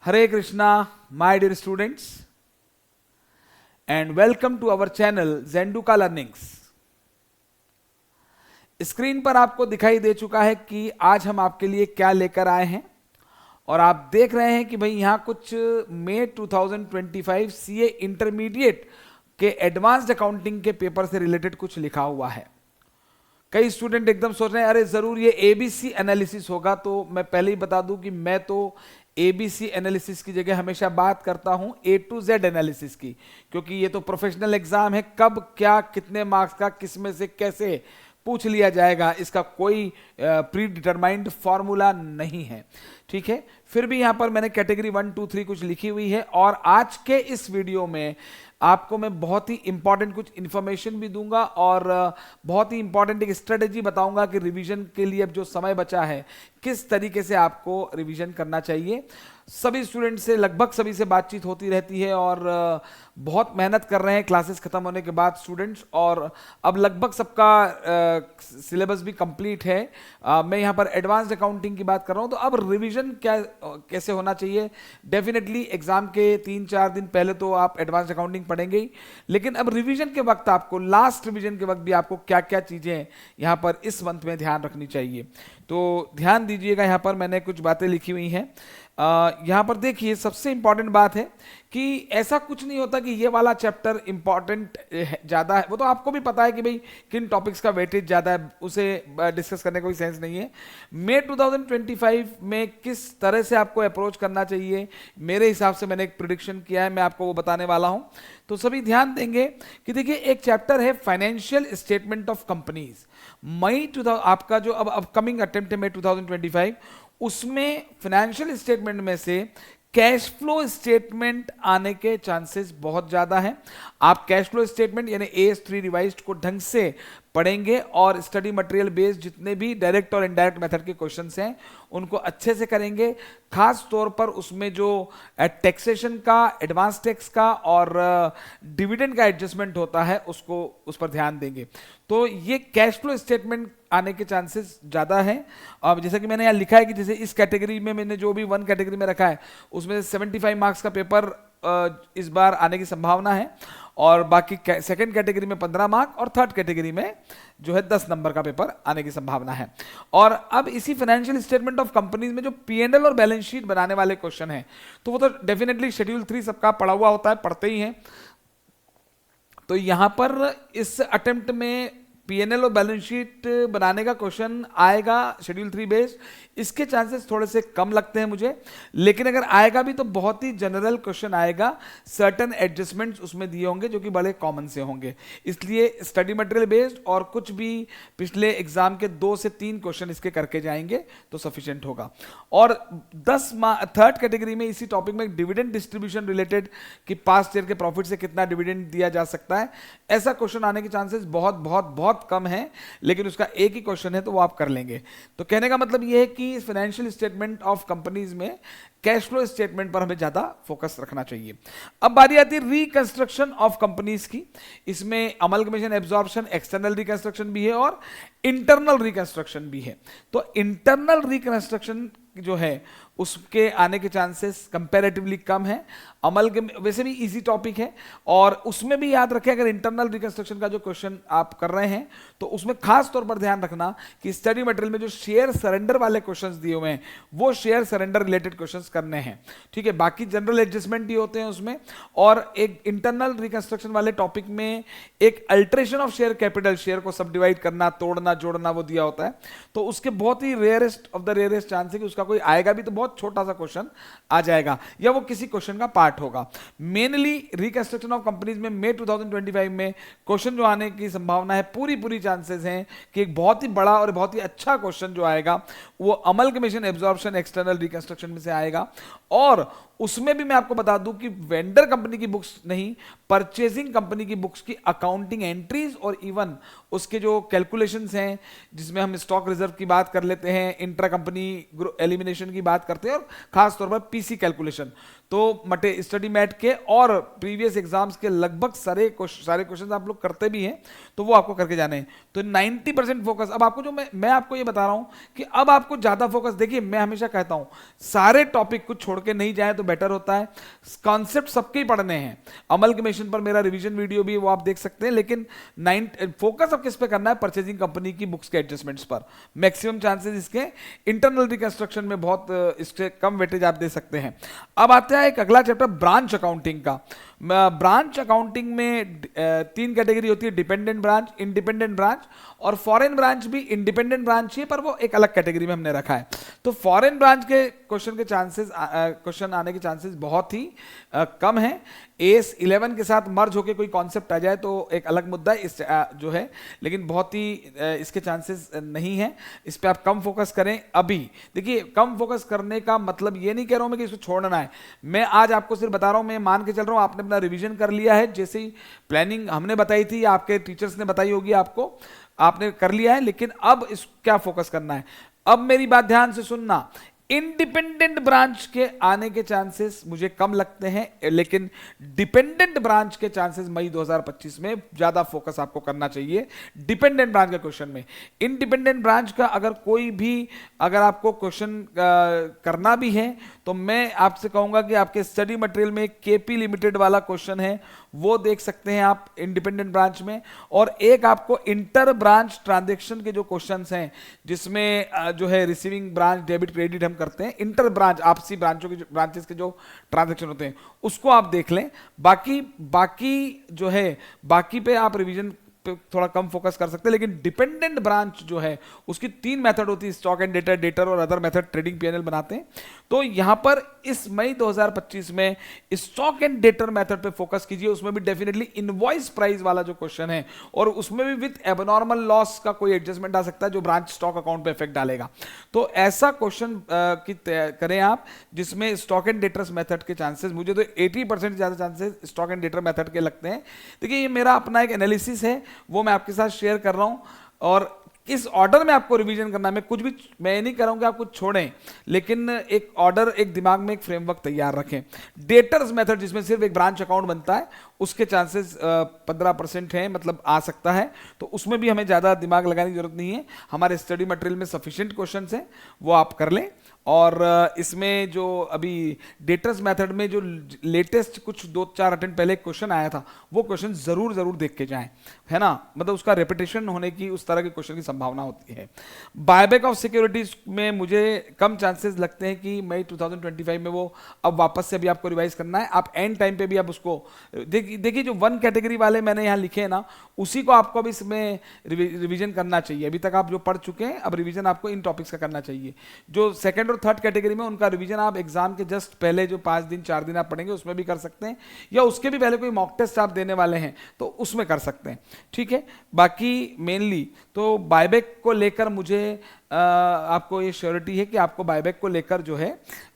Hare Krishna, my dear students, and welcome to our channel Zenduka Learnings. Screen पर आपको दिखाई दे चुका है कि आज हम आपके लिए क्या लेकर आए हैं और आप देख रहे हैं कि भाई यहाँ कुछ मई 2025 सीए इंटरमीडिएट के एडवांस्ड अकाउंटिंग के पेपर से रिलेटेड कुछ लिखा हुआ है। कई स्टूडेंट एकदम सोच रहे हैं अरे जरूर ये एबीसी एनालिसिस होगा, तो मैं पहले ही बता दूं कि मैं तो एबीसी एनालिसिस की जगह हमेशा बात करता हूं ए टू जेड एनालिसिस की, क्योंकि ये तो प्रोफेशनल एग्जाम है। कब क्या कितने मार्क्स का किस में से कैसे पूछ लिया जाएगा इसका कोई प्री डिटरमाइंड फॉर्मूला नहीं है, ठीक है। फिर भी यहां पर मैंने कैटेगरी 1, 2, 3 कुछ लिखी हुई है और आज के इस वीडियो में आपको मैं बहुत ही इंपॉर्टेंट कुछ इंफॉर्मेशन भी दूंगा और बहुत ही इंपॉर्टेंट एक स्ट्रेटेजी बताऊंगा कि रिवीजन के लिए अब जो समय बचा है किस तरीके से आपको रिवीजन करना चाहिए। सभी स्टूडेंट से लगभग सभी से बातचीत होती रहती है और बहुत मेहनत कर रहे हैं क्लासेस खत्म होने के बाद स्टूडेंट्स, और अब लगभग सबका सिलेबस भी कंप्लीट है। मैं यहाँ पर एडवांस्ड अकाउंटिंग की बात कर रहा हूँ, तो अब रिवीजन क्या कैसे होना चाहिए। डेफिनेटली एग्जाम के 3-4 दिन पहले तो आप एडवांस्ड अकाउंटिंग पढ़ेंगे ही, लेकिन अब रिवीजन के वक्त आपको, लास्ट रिवीजन के वक्त भी आपको क्या क्या चीजें यहाँ पर इस मंथ में ध्यान रखनी चाहिए। तो ध्यान दीजिएगा, यहाँ पर मैंने कुछ बातें लिखी हुई हैं। यहाँ पर देखिए, सबसे इंपॉर्टेंट बात है कि ऐसा कुछ नहीं होता कि ये वाला चैप्टर इंपॉर्टेंट ज़्यादा है। वो तो आपको भी पता है कि भाई किन टॉपिक्स का वेटेज ज़्यादा है, उसे डिस्कस करने का कोई सेंस नहीं है। मई 2025 में किस तरह से आपको अप्रोच करना चाहिए, मेरे हिसाब से मैंने एक प्रिडिक्शन किया है, मैं आपको वो बताने वाला हूँ। तो सभी ध्यान देंगे कि देखिए एक चैप्टर है फाइनेंशियल स्टेटमेंट ऑफ कंपनीज। मई 2000 आपका जो अब अपकमिंग अटेम्प्ट है मई 2025, उसमें फाइनेंशियल स्टेटमेंट में से कैश फ्लो स्टेटमेंट आने के चांसेस बहुत ज्यादा हैं। आप कैश फ्लो स्टेटमेंट यानी AS3 रिवाइज्ड को ढंग से पढ़ेंगे और स्टडी मटेरियल बेस्ड जितने भी डायरेक्ट और इनडायरेक्ट मेथड के क्वेश्चंस हैं उनको अच्छे से करेंगे। खास तौर पर उसमें जो टैक्सेशन का, एडवांस टैक्स का और डिविडेंड का एडजस्टमेंट होता है उसको, उस पर ध्यान देंगे। तो ये कैश फ्लो स्टेटमेंट आने के चांसेस ज़्यादा हैं। अब जैसे कि मैंने यहाँ लिखा है कि जैसे इस कैटेगरी में मैंने जो भी 1 कैटेगरी में रखा है उसमें 75 मार्क्स का पेपर इस बार आने की संभावना है, और बाकी सेकंड कैटेगरी में 15 मार्क और थर्ड कैटेगरी में जो है 10 नंबर का पेपर आने की संभावना है। और अब इसी फाइनेंशियल स्टेटमेंट ऑफ कंपनीज में जो P&L और बैलेंस शीट बनाने वाले क्वेश्चन हैं, तो वो तो डेफिनेटली शेड्यूल 3 सबका पढ़ा हुआ होता है, पढ़ते ही हैं। तो यहां पर इस अटेम्प्ट में P&L और बैलेंस शीट बनाने का क्वेश्चन आएगा शेड्यूल 3 बेस्ड। इसके चांसेस थोड़े से कम लगते हैं मुझे, लेकिन अगर आएगा भी तो बहुत ही जनरल क्वेश्चन आएगा। सर्टन एडजस्टमेंट्स उसमें दिए होंगे जो कि बड़े कॉमन से होंगे, इसलिए स्टडी मटेरियल बेस्ड और कुछ भी पिछले एग्जाम के 2 से 3 क्वेश्चन इसके करके जाएंगे तो सफिशिएंट होगा। और 10 थर्ड कैटेगरी में इसी टॉपिक में डिविडेंड डिस्ट्रीब्यूशन रिलेटेड कि पास्ट ईयर के प्रॉफिट से कितना डिविडेंड दिया जा सकता है, ऐसा क्वेश्चन आने के चांसेस बहुत बहुत बहुत कम है, लेकिन उसका एक ही क्वेश्चन है तो वो आप कर लेंगे। तो कहने का मतलब ये है कि फाइनेंशियल स्टेटमेंट ऑफ कंपनीज में कैश फ्लो स्टेटमेंट पर हमें ज्यादा फोकस रखना चाहिए। अब बारी आती है रिकंस्ट्रक्शन ऑफ कंपनीज की। इसमें अमलगमेशन, एब्जॉर्प्शन, एक्सटर्नल रिकंस्ट्रक्शन भी है और इंटरनल रिकंस्ट्रक्शन भी है। तो इंटरनल रिकंस्ट्रक्शन जो है उसके आने के चांसेस कंपैरेटिवली कम है। अमल के वैसे भी इजी टॉपिक है और उसमें भी याद रखें, अगर इंटरनल रिकंस्ट्रक्शन का जो क्वेश्चन आप कर रहे हैं तो उसमें खास तौर पर ध्यान रखना कि स्टडी मटेरियल में जो शेयर सरेंडर वाले क्वेश्चंस दिए हुए हैं वो शेयर सरेंडर रिलेटेड क्वेश्चंस करने हैं, ठीक है। बाकी जनरल एडजस्टमेंट ही होते हैं उसमें, और एक इंटरनल रिकंस्ट्रक्शन वाले टॉपिक में एक alteration of share capital, share को सब डिवाइड करना, तोड़ना, जोड़ना, वो दिया होता है। तो उसके बहुत ही rarest of the rarest chance है कि उसका कोई आएगा भी तो बहुत छोटा सा क्वेश्चन आ जाएगा या वो किसी क्वेश्चन का पार्ट होगा। मेनली रिकंस्ट्रक्शन ऑफ कंपनीज में मई 2025 में क्वेश्चन जो आने की संभावना है, पूरी चांसेस हैं कि एक बहुत ही बड़ा और बहुत ही अच्छा क्वेश्चन जो आएगा वो अमलगमेशन, एब्जॉर्प्शन, एक्सटर्नल रिकंस्ट्रक्शन में से आएगा। और उसमें भी मैं आपको बता दूं कि वेंडर कंपनी की बुक्स नहीं, परचेजिंग कंपनी की बुक्स की अकाउंटिंग एंट्रीज और इवन उसके जो कैलकुलेशंस हैं जिसमें हम स्टॉक रिजर्व की बात कर लेते हैं, इंट्रा कंपनी एलिमिनेशन की बात करते हैं और खास तौर पर पीसी कैलकुलेशन, तो मटे स्टडी मैट के और प्रीवियस एग्जाम्स के लगभग सारे क्वेश्चंस आप लोग करते भी हैं, तो वो आपको करके जाने हैं। तो 90% फोकस अब आपको जो मैं आपको ये बता रहा हूं कि अब आपको ज्यादा फोकस, देखिए मैं हमेशा कहता हूं सारे टॉपिक टॉपिक कुछ छोड़ के नहीं जाए तो बेटर होता है। कॉन्सेप्ट सबके ही पढ़ने हैं। अमलगमेशन पर मेरा रिवीजन वीडियो भी वो आप देख सकते हैं, लेकिन फोकस अब किस पे करना है, परचेजिंग कंपनी की बुक्स के एडजस्टमेंट्स पर। मैक्सिमम चांसेस इसके इंटरनल रिकंस्ट्रक्शन में बहुत इससे कम वेटेज आप दे सकते हैं। अब आता है एक अगला चैप्टर ब्रांच अकाउंटिंग का। ब्रांच अकाउंटिंग में 3 कैटेगरी होती है, डिपेंडेंट ब्रांच, इंडिपेंडेंट ब्रांच और फॉरेन ब्रांच भी इंडिपेंडेंट ब्रांच ही, पर वो एक अलग कैटेगरी में हमने रखा है। तो फॉरेन ब्रांच के क्वेश्चन आने के चांसेस बहुत ही कम है। एस 11 के साथ मर्ज होकर कोई कॉन्सेप्ट आ जाए तो एक अलग मुद्दा है इस जो है, लेकिन बहुत ही इसके चांसेस नहीं है। इस पे आप कम फोकस करें। अभी देखिए, कम फोकस करने का मतलब ये नहीं कह रहा हूं मैं कि इसको छोड़ना है। मैं आज आपको सिर्फ बता रहा हूं, मैं मान के चल रहा हूं आपने अपना रिवीजन कर लिया है, जैसे ही प्लानिंग हमने बताई थी, आपके टीचर्स ने बताई होगी आपको, आपने कर लिया है। लेकिन अब इस क्या फोकस करना है, अब मेरी बात ध्यान से सुनना। इंडिपेंडेंट ब्रांच के आने के चांसेस मुझे कम लगते हैं, लेकिन डिपेंडेंट ब्रांच के चांसेस मई 2025 में ज्यादा फोकस आपको करना चाहिए डिपेंडेंट ब्रांच के क्वेश्चन में। इंडिपेंडेंट ब्रांच का अगर कोई भी अगर आपको क्वेश्चन करना भी है तो मैं आपसे कहूंगा कि आपके स्टडी मटेरियल में केपी लिमिटेड वाला क्वेश्चन है, वो देख सकते हैं आप इंडिपेंडेंट ब्रांच में। और एक आपको इंटर ब्रांच ट्रांजैक्शन के जो क्वेश्चंस हैं, जिसमें जो है रिसीविंग ब्रांच डेबिट क्रेडिट हम करते हैं, इंटर ब्रांच आपसी ब्रांचेस के जो ट्रांजैक्शन होते हैं उसको आप देख लें। बाकी जो है, बाकी पे आप रिवीजन पे थोड़ा कम फोकस कर सकते हैं। लेकिन डिपेंडेंट ब्रांच जो है उसकी 3 मेथड होती है, स्टॉक एंड डेटर, डेटर और अदर मेथड, ट्रेडिंग पीएनएल बनाते हैं। तो यहां पर इस मई 2025 में स्टॉक एंड डेटर मेथड पे फोकस कीजिए। उसमें भी डेफिनेटली इनवॉइस प्राइस वाला जो क्वेश्चन है, और उसमें भी विद एबनॉर्मल लॉस का कोई एडजस्टमेंट आ सकता है जो ब्रांच स्टॉक अकाउंट पे इफेक्ट डालेगा। तो ऐसा क्वेश्चन करें आप जिसमें स्टॉक एंड डेटर्स मेथड के चांसेस, मुझे तो 80% ज्यादा chances stock and debtor method के लगते हैं। देखिए, ये मेरा अपना एक एनालिसिस है, वो मैं आपके साथ शेयर कर रहा हूं। और किस ऑर्डर में आपको रिवीजन करना है, मैं नहीं कर रहा हूं कि आप कुछ छोड़ें, लेकिन एक ऑर्डर, एक दिमाग में एक फ्रेमवर्क तैयार रखें। डेटर्स मेथड जिसमें सिर्फ एक ब्रांच अकाउंट बनता है, उसके चांसेस 15% हैं, मतलब आ सकता है। तो उसमें भी हमें ज्यादा दिमाग लगाने की जरूरत नहीं है, हमारे स्टडी मटेरियल में सफिशिएंट क्वेश्चंस हैं, वो आप कर लें। और इसमें जो अभी डेटर्स मेथड में जो लेटेस्ट कुछ 2-4 अटेम्प्ट पहले क्वेश्चन आया था, वो क्वेश्चन जरूर देख के जाएं, है ना, मतलब उसका रिपीटेशन होने की, उस तरह के क्वेश्चन की संभावना होती है। बायबैक ऑफ सिक्योरिटीज में मुझे कम चांसेस लगते हैं कि मई 2025 में वो अब वापस से अभी आपको रिवाइज करना है। आप एंड टाइम पे भी आप उसको देखिए, जो 1 कैटेगरी वाले मैंने यहाँ लिखे हैं ना, उसी को आपको अभी इसमें रिवीजन करना चाहिए। अभी तक आप जो पढ़ चुके हैं, अब रिवीजन आपको इन टॉपिक्स का करना चाहिए। जो सेकंड और थर्ड कैटेगरी में, उनका रिवीजन आप एग्जाम के जस्ट पहले जो 5 दिन 4 दिन आप पढ़ेंगे उसमें भी कर सकते हैं, या उसके भी पहले कोई मॉक टेस्ट आप देने वाले हैं तो उसमें कर सकते हैं, ठीक है। बाकी मेनली तो बायबैक को लेकर मुझे आपको ये श्योरिटी है कि आपको बायबैक को लेकर जो है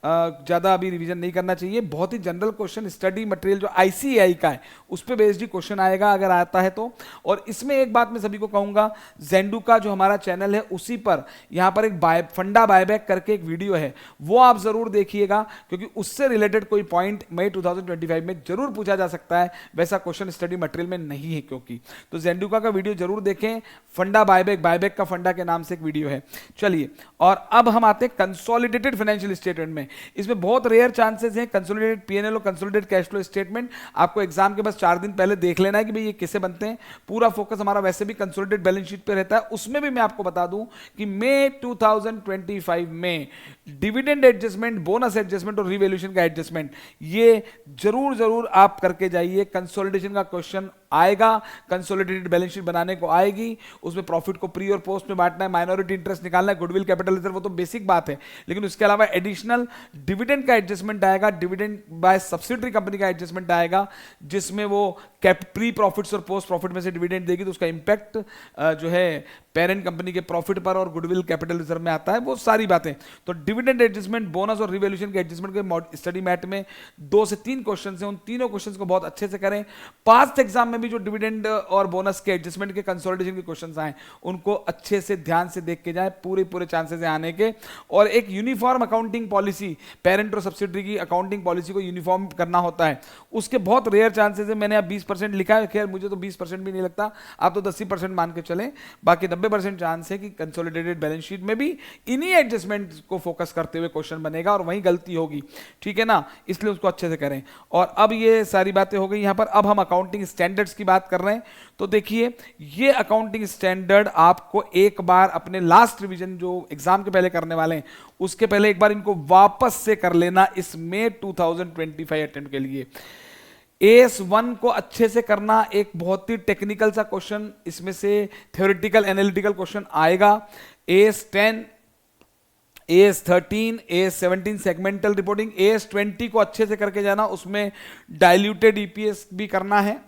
ज़्यादा अभी रिवीजन नहीं करना चाहिए। बहुत ही जनरल क्वेश्चन, स्टडी मटेरियल जो आईसीएआई का है उस पर बेस्ड ही क्वेश्चन आएगा अगर आता है तो। और इसमें एक बात मैं सभी को कहूँगा, जेंडू का जो हमारा चैनल है उसी पर यहाँ पर एक फंडा बायबैक करके एक वीडियो है, वो आप ज़रूर देखिएगा, क्योंकि उससे रिलेटेड कोई पॉइंट मई 2025 में जरूर पूछा जा सकता है। वैसा क्वेश्चन स्टडी मटेरियल में नहीं है क्योंकि, तो जेंडू का वीडियो जरूर देखें। फंडा बायबैक का फंडा के नाम से एक वीडियो है। चलिए, और अब हम आते हैं कंसोलिडेटेड फाइनेंशियल स्टेटमेंट में। इसमें बहुत रेयर चांसेस हैं। कंसोलिडेटेड पीएनएल और कंसोलिडेटेड कैश फ्लो स्टेटमेंट आपको एग्जाम के बस 4 दिन पहले देख लेना है कि भाई ये कैसे बनते हैं। पूरा फोकस हमारा वैसे भी कंसोलिडेटेड बैलेंस शीट पे रहता है। उसमें भी मैं आपको बता दूं कि मई 2025 में डिविडेंड एडजस्टमेंट, बोनस एडजस्टमेंट और रिवैल्यूएशन का एडजस्टमेंट, ये जरूर आप करके जाइए। कंसोलिडेशन का क्वेश्चन आएगा, कंसोलिडेटेड बैलेंस शीट बनाने को आएगी, उसमें प्रॉफिट को प्री और पोस्ट में बांटना है, माइनॉरिटी इंटरेस्ट निकालना है, गुडविल कैपिटल रिजर्व, वो तो बेसिक बात है। लेकिन उसके अलावा एडिशनल डिविडेंड का एडजस्टमेंट आएगा, डिविडेंड बाय सब्सिडरी कंपनी का एडजस्टमेंट आएगा, जिसमें वो प्री प्रॉफिट्स और पोस्ट प्रॉफिट में से डिविडेंड देगी तो उसका इंपैक्ट जो है पेरेंट कंपनी के प्रॉफिट पर और गुडविल कैपिटल रिजर्व में आता है, वो सारी बातें। तो डिविडेंड एडजस्टमेंट, बोनस और रिवैल्यूएशन के एडजस्टमेंट के स्टडी मैट में 2 से 3 क्वेश्चन हैं, उन तीनों क्वेश्चन को बहुत अच्छे से करें। पास्ट एग्जाम में में भी जो डिविडेंड और बोनस के एडजस्टमेंट के कंसोलिडेशन के क्वेश्चंस आए उनको अच्छे से ध्यान से देख के जाए, पूरे चांसेस हैं आने के। और एक यूनिफॉर्म अकाउंटिंग पॉलिसी, पेरेंट और सब्सिडरी की अकाउंटिंग पॉलिसी को यूनिफॉर्म करना होता है, उसके बहुत रेयर चांसेस है। मैंने अब 20% लिखा है, खैर मुझे तो 20% भी नहीं लगता, आप तो 80% मान के चलें, बाकी 90% चांस है कि कंसोलिडेटेड बैलेंस शीट में भी इन्हीं एडजस्टमेंट को फोकस करते हुए क्वेश्चन बनेगा और वहीं गलती होगी, ठीक है ना, इसलिए उसको अच्छे से करें। और अब ये सारी बातें हो गई यहां पर, अब हम अकाउंटिंग स्टैंडर्ड्स की बात कर रहे हैं। तो देखिए ये अकाउंटिंग स्टैंडर्ड आपको एक बार अपने लास्ट रिवीजन जो एग्जाम के पहले करने वाले हैं उसके पहले एक बार इनको वापस से कर लेना इस मई 2025 अटेम्प्ट के लिए। AS1 को अच्छे से करना, एक बहुत ही टेक्निकल सा क्वेश्चन इसमें से थ्योरेटिकल एनालिटिकल क्वेश्चन आएगा। AS10, AS13, AS17 segmental reporting, AS20 को अच्छे से करके जाना, उसमें डाइल्यूटेड EPS भी करना है,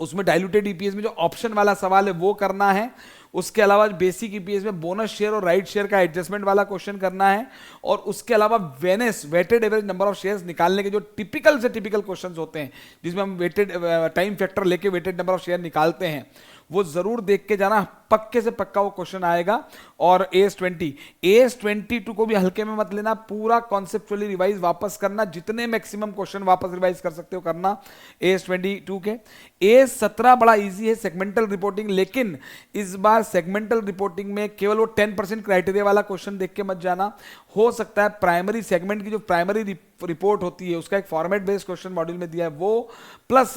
उसमें डाइल्यूटेड EPS में जो ऑप्शन वाला सवाल है वो करना है। उसके अलावा बेसिक EPS में बोनस शेयर और राइट शेयर का एडजस्टमेंट वाला क्वेश्चन करना है। और उसके अलावा वेनेस, weighted average number of shares निकालने के जो टिपिकल से टिपिकल क्वेश्चंस होते हैं जिसमें हम वेटेड टाइम फैक्टर लेके वेटेड नंबर ऑफ शेयर निकालते हैं, वो जरूर देख के जाना, पक्के से पक्का वो क्वेश्चन आएगा। और AS22 को भी हल्के में मत लेना, पूरा कॉन्सेप्चुअली रिवाइज वापस करना, जितने मैक्सिमम क्वेश्चन वापस रिवाइज कर सकते हो करना AS22 के। AS17 बड़ा इजी है, सेगमेंटल रिपोर्टिंग, लेकिन इस बार सेगमेंटल रिपोर्टिंग में केवल वो 10% क्राइटेरिया वाला क्वेश्चन देख के मत जाना। हो सकता है प्राइमरी सेगमेंट की जो प्राइमरी रिपोर्ट होती है उसका एक फॉर्मेट बेस्ड क्वेश्चन मॉड्यूल में दिया है वो, प्लस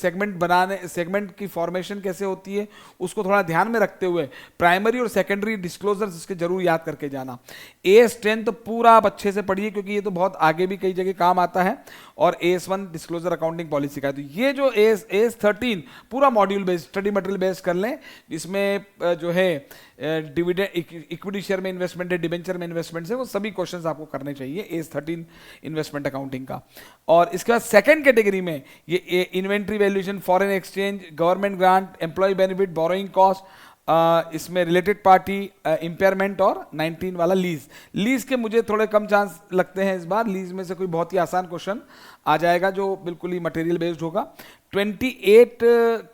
सेगमेंट बनाने, सेगमेंट की फॉर्मेशन कैसे होती है उसको थोड़ा ध्यान में रखते हुए प्राइमरी और सेकेंडरी डिस्क्लोजर्स इसके जरूर याद करके जाना। AS10 तो पूरा आप अच्छे से पढ़िए क्योंकि ये तो बहुत आगे भी कई जगह काम आता है। और AS1 डिस्क्लोजर अकाउंटिंग पॉलिसी का है। तो ये जो AS13 पूरा module based study material based कर लें, इसमें जो है डिविडेंड, इक्विटी शेयर में इन्वेस्टमेंट है, डिबेंचर में इन्वेस्टमेंट है, वो सभी क्वेश्चंस आपको करने चाहिए AS13 इन्वेस्टमेंट अकाउंटिंग का। और इसके बाद सेकंड कैटेगरी में ये inventory valuation, foreign exchange, government grant, employee benefit, borrowing cost, इसमें रिलेटेड पार्टी, इंपेयरमेंट और 19 वाला लीज के मुझे थोड़े कम चांस लगते हैं इस बार। लीज में से कोई बहुत ही आसान क्वेश्चन आ जाएगा जो बिल्कुल ही मटेरियल बेस्ड होगा। 28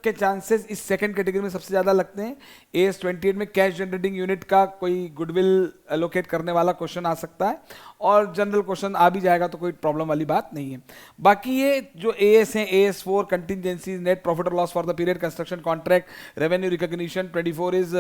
के चांसेस इस सेकंड कैटेगरी में सबसे ज्यादा लगते हैं। AS28 में कैश जनरेटिंग यूनिट का कोई गुडविल एलोकेट करने वाला क्वेश्चन आ सकता है और जनरल क्वेश्चन आ भी जाएगा तो कोई प्रॉब्लम वाली बात नहीं है। बाकी ये जो AS हैं, AS4 कंटिजेंसीज, नेट प्रॉफिट और loss for the period, construction contract, revenue recognition, 24 is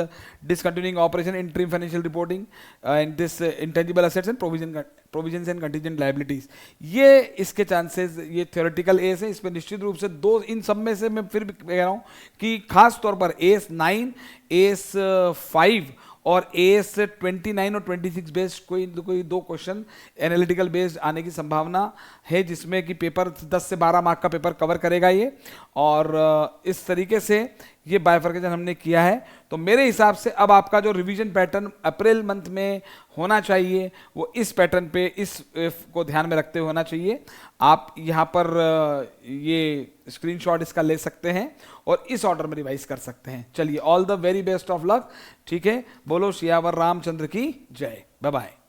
discontinuing operation, interim financial reporting and this intangible assets and provisions and contingent liabilities, ये इसके चांसेस, ये थ्योरेटिकल AS है। इसमें निश्चित रूप से दो, इन सब में से मैं फिर भी कह रहा हूं कि खास तौर पर AS9, AS5 और AS29 और 26 बेस्ड कोई दो क्वेश्चन एनालिटिकल बेस्ड आने की संभावना है, जिसमें कि पेपर 10 से 12 मार्क का पेपर कवर करेगा ये। और इस तरीके से ये बाइफर्केशन हमने किया है। तो मेरे हिसाब से अब आपका जो रिवीजन पैटर्न अप्रैल मंथ में होना चाहिए वो इस पैटर्न पे, इस को ध्यान में रखते हुए होना चाहिए। आप यहाँ पर ये स्क्रीनशॉट इसका ले सकते हैं और इस ऑर्डर में रिवाइज कर सकते हैं। चलिए, all the very best of luck. ठीक है, बोलो सियावर रामचंद्र की जय। Bye bye.